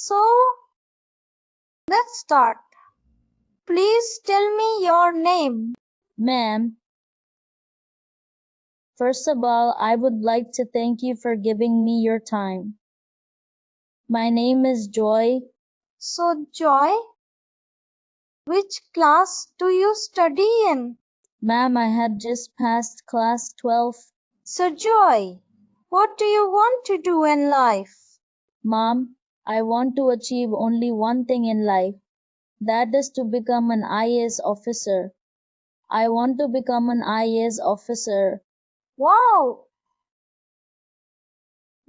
So, let's start. Please tell me your name. Ma'am, first of all, I would like to thank you for giving me your time. My name is Joy. So, Joy, which class do you study in? Ma'am, I have just passed class 12. So, Joy, what do you want to do in life? Mom, I want to achieve only one thing in life. That is to become an IAS officer. I want to become an IAS officer. Wow!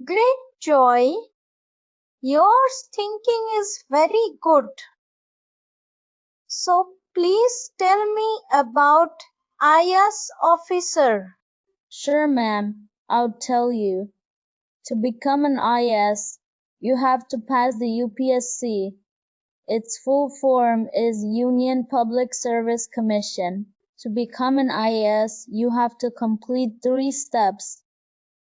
Great, Joy. Your thinking is very good. So, please tell me about IAS officer. Sure, ma'am, I'll tell you. To become an IAS, you have to pass the UPSC. Its full form is Union Public Service Commission. To become an IAS, you have to complete 3 steps.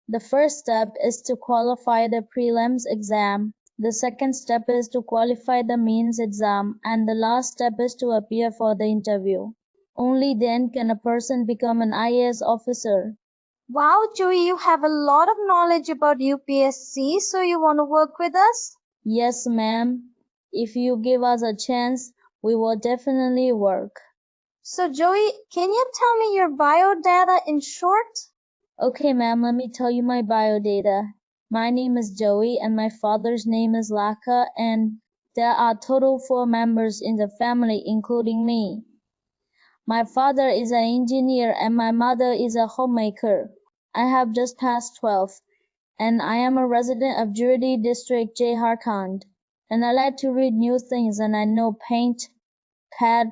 The first step is to qualify the prelims exam. The second step is to qualify the mains exam, and the last step is to appear for the interview. Only then can a person become an IAS officer. Wow, Joey, you have a lot of knowledge about UPSC, so you want to work with us? Yes, ma'am. If you give us a chance, we will definitely work. So, Joey, can you tell me your biodata in short? Okay, ma'am, let me tell you my biodata. My name is Joey and my father's name is Laka, and there are total 4 members in the family including me. My father is an engineer and my mother is a homemaker. I have just passed 12 and I am a resident of Juridi District, Jharkhand. And I like to read new things and I know Paint, CAD,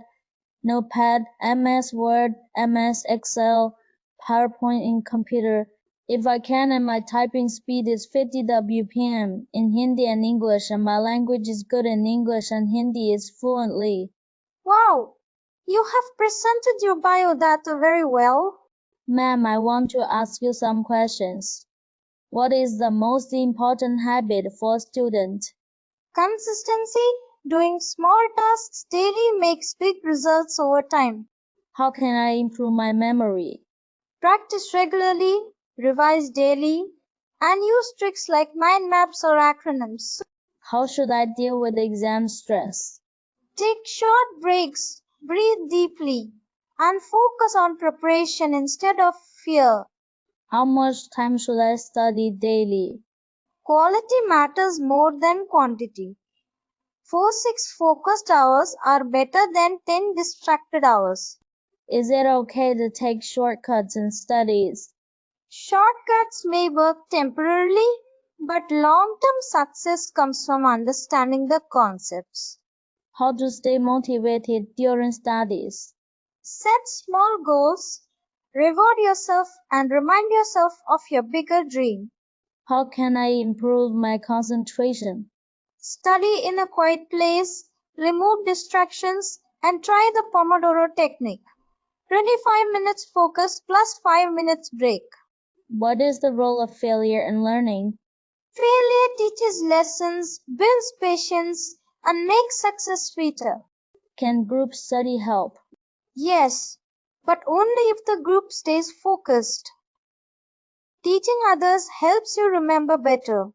Notepad, MS Word, MS Excel, PowerPoint in computer. If I can and my typing speed is 50 WPM in Hindi and English and my language is good in English and Hindi is fluently. Wow, you have presented your biodata very well. Ma'am, I want to ask you some questions. What is the most important habit for a student? Consistency, doing small tasks daily makes big results over time. How can I improve my memory? Practice regularly, revise daily, and use tricks like mind maps or acronyms. How should I deal with exam stress? Take short breaks, breathe deeply, and focus on preparation instead of fear. How much time should I study daily? Quality matters more than quantity. 4-6 focused hours are better than 10 distracted hours. Is it okay to take shortcuts in studies? Shortcuts may work temporarily, but long-term success comes from understanding the concepts. How to stay motivated during studies? Set small goals, reward yourself, and remind yourself of your bigger dream. How can I improve my concentration? Study in a quiet place, remove distractions, and try the Pomodoro technique. 25 minutes focus plus 5 minutes break. What is the role of failure in learning? Failure teaches lessons, builds patience, and makes success sweeter. Can group study help? Yes, but only if the group stays focused. Teaching others helps you remember better.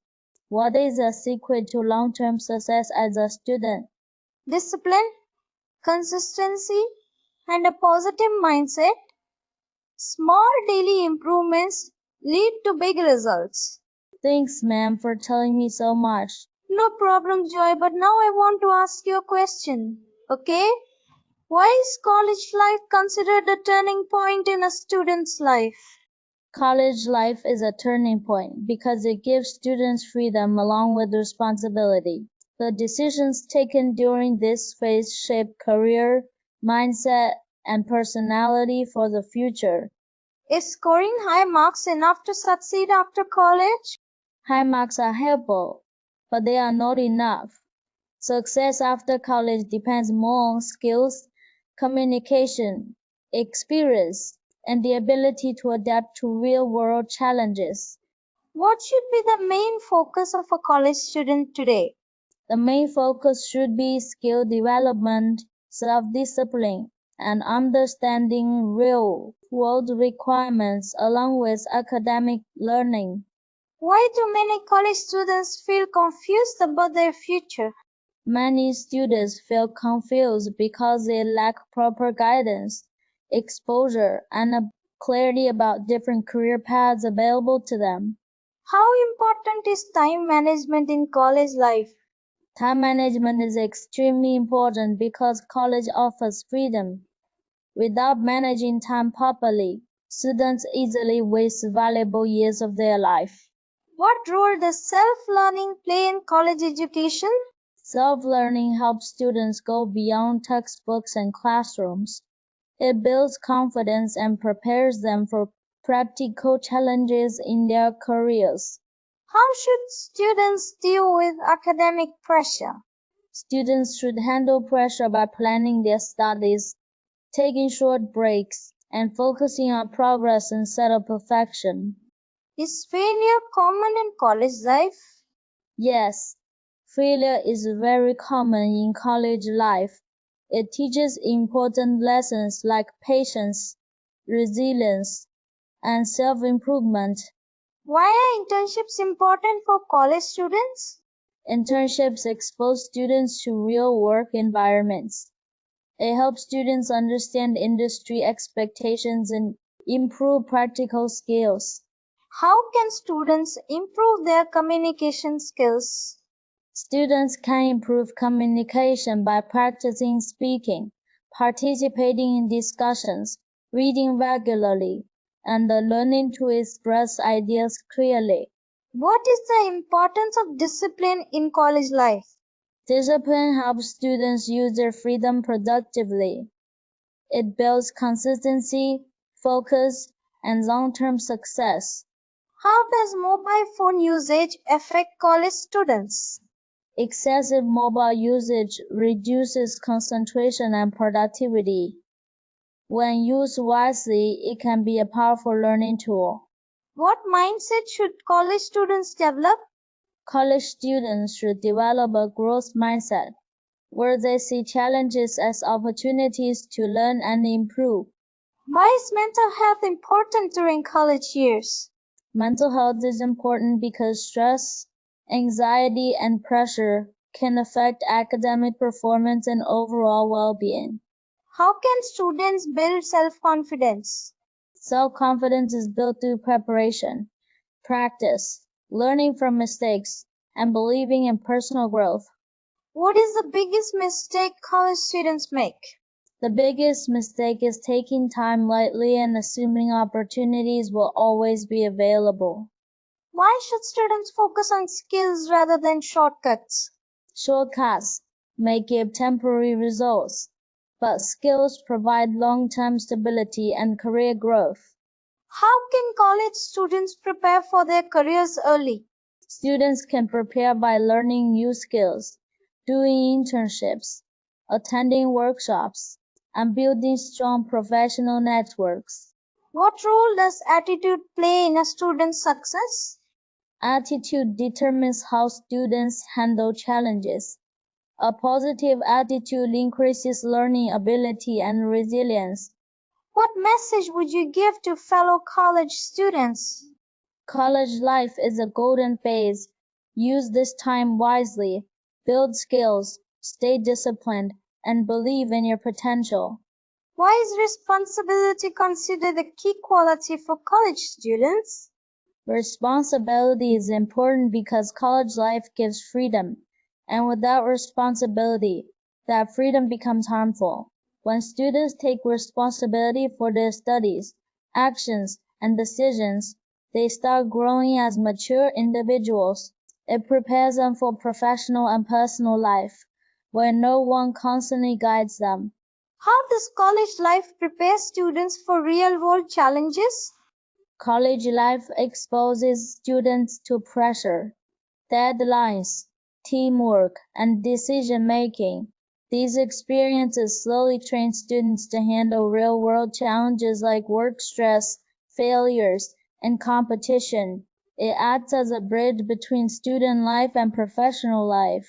What is the secret to long-term success as a student? Discipline, consistency, and a positive mindset. Small daily improvements lead to big results. Thanks, ma'am, for telling me so much. No problem, Joy, but now I want to ask you a question. Okay? Why is college life considered a turning point in a student's life? College life is a turning point because it gives students freedom along with responsibility. The decisions taken during this phase shape career, mindset, and personality for the future. Is scoring high marks enough to succeed after college? High marks are helpful, but they are not enough. Success after college depends more on skills, communication, experience, and the ability to adapt to real-world challenges. What should be the main focus of a college student today? The main focus should be skill development, self-discipline, and understanding real-world requirements along with academic learning. Why do many college students feel confused about their future? Many students feel confused because they lack proper guidance, exposure, and clarity about different career paths available to them. How important is time management in college life? Time management is extremely important because college offers freedom. Without managing time properly, students easily waste valuable years of their life. What role does self-learning play in college education? Self-learning helps students go beyond textbooks and classrooms. It builds confidence and prepares them for practical challenges in their careers. How should students deal with academic pressure? Students should handle pressure by planning their studies, taking short breaks, and focusing on progress instead of perfection. Is failure common in college life? Yes, failure is very common in college life. It teaches important lessons like patience, resilience, and self-improvement. Why are internships important for college students? Internships expose students to real work environments. It helps students understand industry expectations and improve practical skills. How can students improve their communication skills? Students can improve communication by practicing speaking, participating in discussions, reading regularly, and learning to express ideas clearly. What is the importance of discipline in college life? Discipline helps students use their freedom productively. It builds consistency, focus, and long-term success. How does mobile phone usage affect college students? Excessive mobile usage reduces concentration and productivity. When used wisely, it can be a powerful learning tool. What mindset should college students develop? College students should develop a growth mindset, where they see challenges as opportunities to learn and improve. Why is mental health important during college years? Mental health is important because stress, anxiety, and pressure can affect academic performance and overall well-being. How can students build self-confidence? Self-confidence is built through preparation, practice, learning from mistakes, and believing in personal growth. What is the biggest mistake college students make? The biggest mistake is taking time lightly and assuming opportunities will always be available. Why should students focus on skills rather than shortcuts? Shortcuts may give temporary results, but skills provide long-term stability and career growth. How can college students prepare for their careers early? Students can prepare by learning new skills, doing internships, attending workshops, and building strong professional networks. What role does attitude play in a student's success? Attitude determines how students handle challenges. A positive attitude increases learning ability and resilience. What message would you give to fellow college students? College life is a golden phase. Use this time wisely. Build skills, stay disciplined, and believe in your potential. Why is responsibility considered a key quality for college students? Responsibility is important because college life gives freedom, and without responsibility, that freedom becomes harmful. When students take responsibility for their studies, actions, and decisions, they start growing as mature individuals. It prepares them for professional and personal life, where no one constantly guides them. How does college life prepare students for real-world challenges? College life exposes students to pressure, deadlines, teamwork, and decision-making. These experiences slowly train students to handle real-world challenges like work stress, failures, and competition. It acts as a bridge between student life and professional life.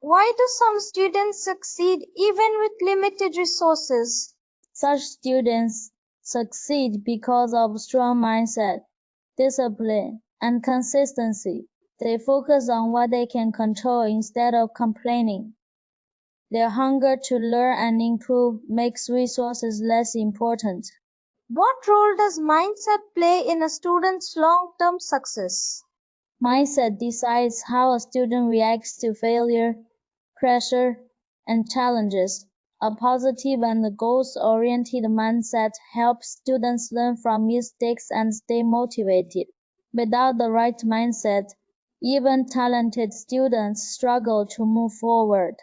Why do some students succeed even with limited resources? Such students succeed because of strong mindset, discipline, and consistency. They focus on what they can control instead of complaining. Their hunger to learn and improve makes resources less important. What role does mindset play in a student's long-term success? Mindset decides how a student reacts to failure, pressure, and challenges. A positive and goals-oriented mindset helps students learn from mistakes and stay motivated. Without the right mindset, even talented students struggle to move forward.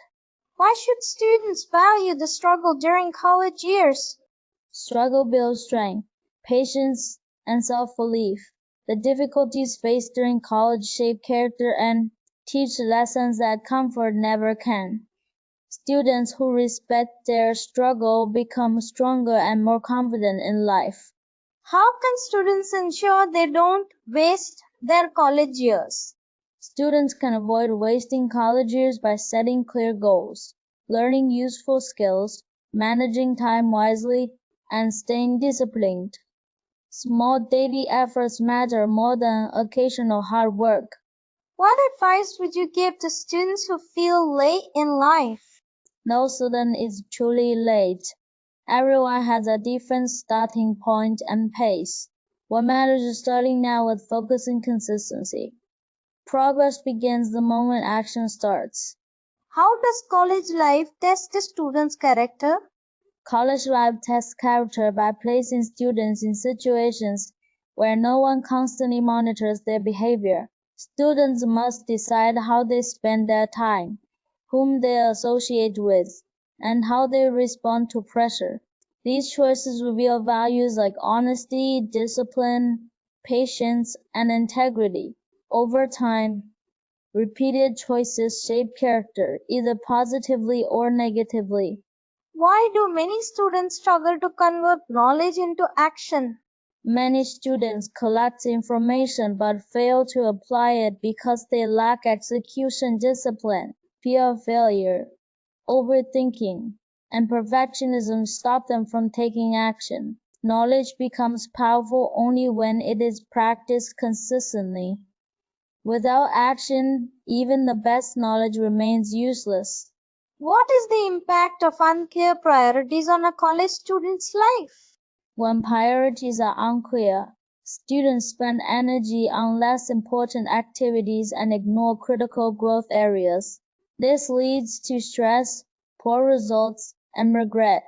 Why should students value the struggle during college years? Struggle builds strength, patience, and self-belief. The difficulties faced during college shape character and teach lessons that comfort never can. Students who respect their struggle become stronger and more confident in life. How can students ensure they don't waste their college years? Students can avoid wasting college years by setting clear goals, learning useful skills, managing time wisely, and staying disciplined. Small daily efforts matter more than occasional hard work. What advice would you give to students who feel late in life? No student is truly late. Everyone has a different starting point and pace. What matters is starting now with focus and consistency. Progress begins the moment action starts. How does college life test a student's character? College life tests character by placing students in situations where no one constantly monitors their behavior. Students must decide how they spend their time, whom they associate with, and how they respond to pressure. These choices reveal values like honesty, discipline, patience, and integrity. Over time, repeated choices shape character, either positively or negatively. Why do many students struggle to convert knowledge into action? Many students collect information but fail to apply it because they lack execution discipline, fear of failure, overthinking, and perfectionism stop them from taking action. Knowledge becomes powerful only when it is practiced consistently. Without action, even the best knowledge remains useless. What is the impact of unclear priorities on a college student's life? When priorities are unclear, students spend energy on less important activities and ignore critical growth areas. This leads to stress, poor results, and regret.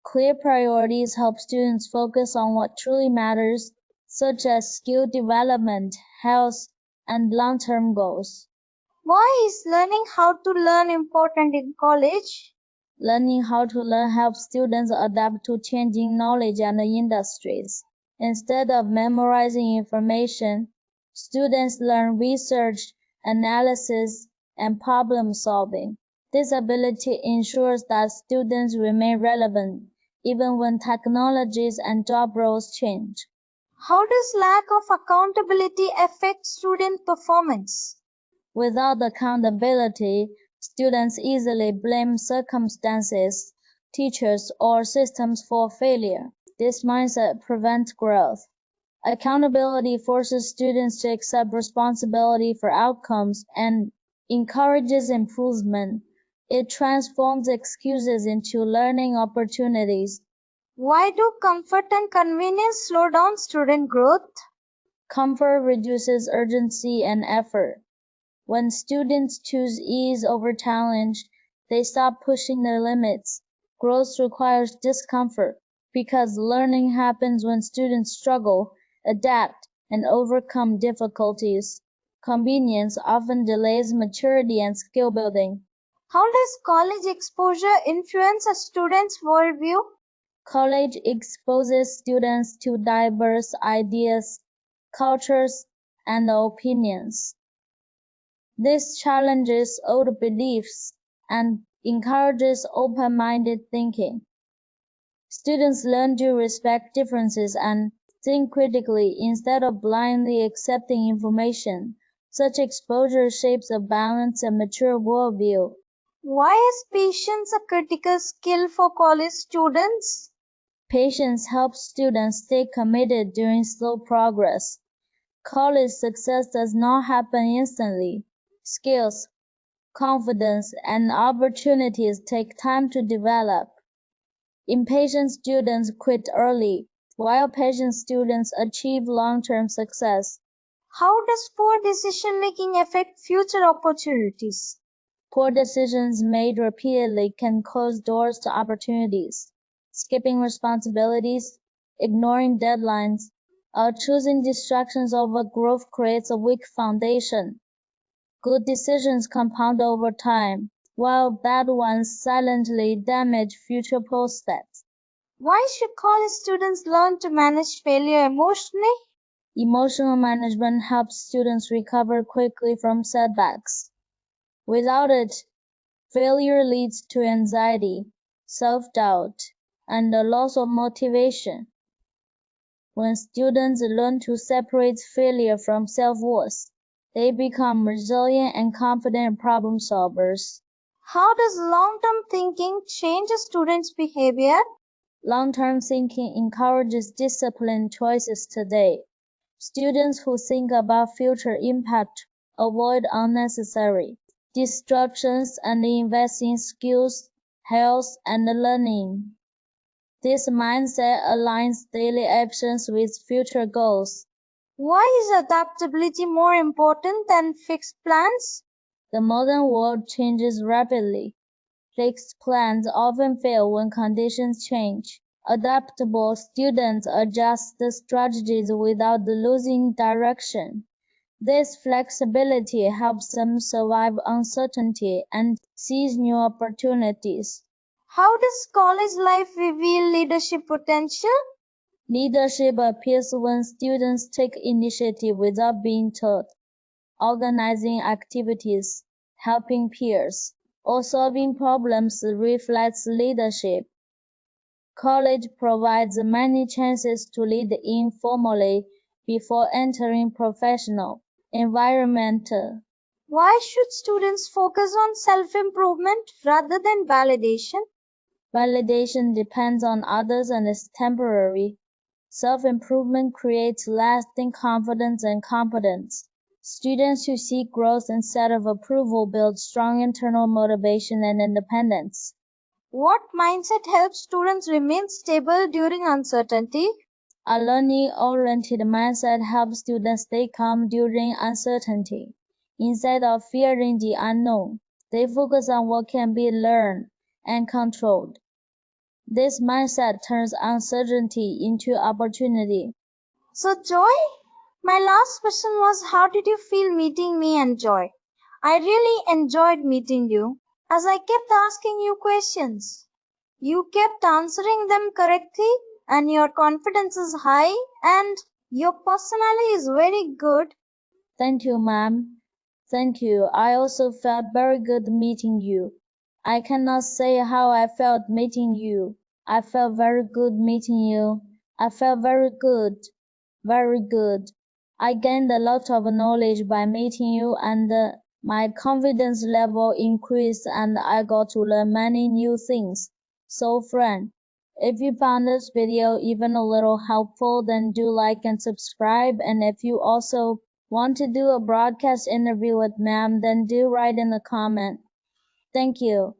Clear priorities help students focus on what truly matters, such as skill development, health, and long-term goals. Why is learning how to learn important in college? Learning how to learn helps students adapt to changing knowledge and industries. Instead of memorizing information, students learn research, analysis, and problem solving. This ability ensures that students remain relevant even when technologies and job roles change. How does lack of accountability affect student performance? Without accountability, students easily blame circumstances, teachers, or systems for failure. This mindset prevents growth. Accountability forces students to accept responsibility for outcomes and encourages improvement. It transforms excuses into learning opportunities. Why do comfort and convenience slow down student growth? Comfort reduces urgency and effort. When students choose ease over challenge, they stop pushing their limits. Growth requires discomfort because learning happens when students struggle, adapt, and overcome difficulties. Convenience often delays maturity and skill building. How does college exposure influence a student's worldview? College exposes students to diverse ideas, cultures, and opinions. This challenges old beliefs and encourages open-minded thinking. Students learn to respect differences and think critically instead of blindly accepting information. Such exposure shapes a balanced and mature worldview. Why is patience a critical skill for college students? Patience helps students stay committed during slow progress. College success does not happen instantly. Skills, confidence, and opportunities take time to develop. Impatient students quit early, while patient students achieve long-term success. How does poor decision making affect future opportunities? Poor decisions made repeatedly can close doors to opportunities. Skipping responsibilities, ignoring deadlines, or choosing distractions over growth creates a weak foundation. Good decisions compound over time, while bad ones silently damage future prospects. Why should college students learn to manage failure emotionally? Emotional management helps students recover quickly from setbacks. Without it, failure leads to anxiety, self-doubt, and the loss of motivation. When students learn to separate failure from self-worth, they become resilient and confident problem solvers. How does long term thinking change a student's behavior? Long-term thinking encourages disciplined choices today. Students who think about future impact avoid unnecessary distractions and invest in skills, health, and learning. This mindset aligns daily actions with future goals. Why is adaptability more important than fixed plans? The modern world changes rapidly. Fixed plans often fail when conditions change. Adaptable students adjust the strategies without losing direction. This flexibility helps them survive uncertainty and seize new opportunities. How does college life reveal leadership potential? Leadership appears when students take initiative without being told. Organizing activities, helping peers, or solving problems reflects leadership. College provides many chances to lead informally before entering professional environment. Why should students focus on self improvement rather than validation? Validation depends on others and is temporary. Self-improvement creates lasting confidence and competence. Students who seek growth instead of approval build strong internal motivation and independence. What mindset helps students remain stable during uncertainty? A learning-oriented mindset helps students stay calm during uncertainty. Instead of fearing the unknown, they focus on what can be learned and controlled. This mindset turns uncertainty into opportunity. So, Joy, my last question was, how did you feel meeting me and Joy? I really enjoyed meeting you as I kept asking you questions. You kept answering them correctly, and your confidence is high, and your personality is very good. Thank you, ma'am. Thank you. I also felt very good meeting you. I cannot say how I felt meeting you. I felt very good meeting you. I felt very good, very good. I gained a lot of knowledge by meeting you and my confidence level increased and I got to learn many new things. So friend, if you found this video even a little helpful, then do like and subscribe. And if you also want to do a broadcast interview with ma'am, then do write in the comment. Thank you.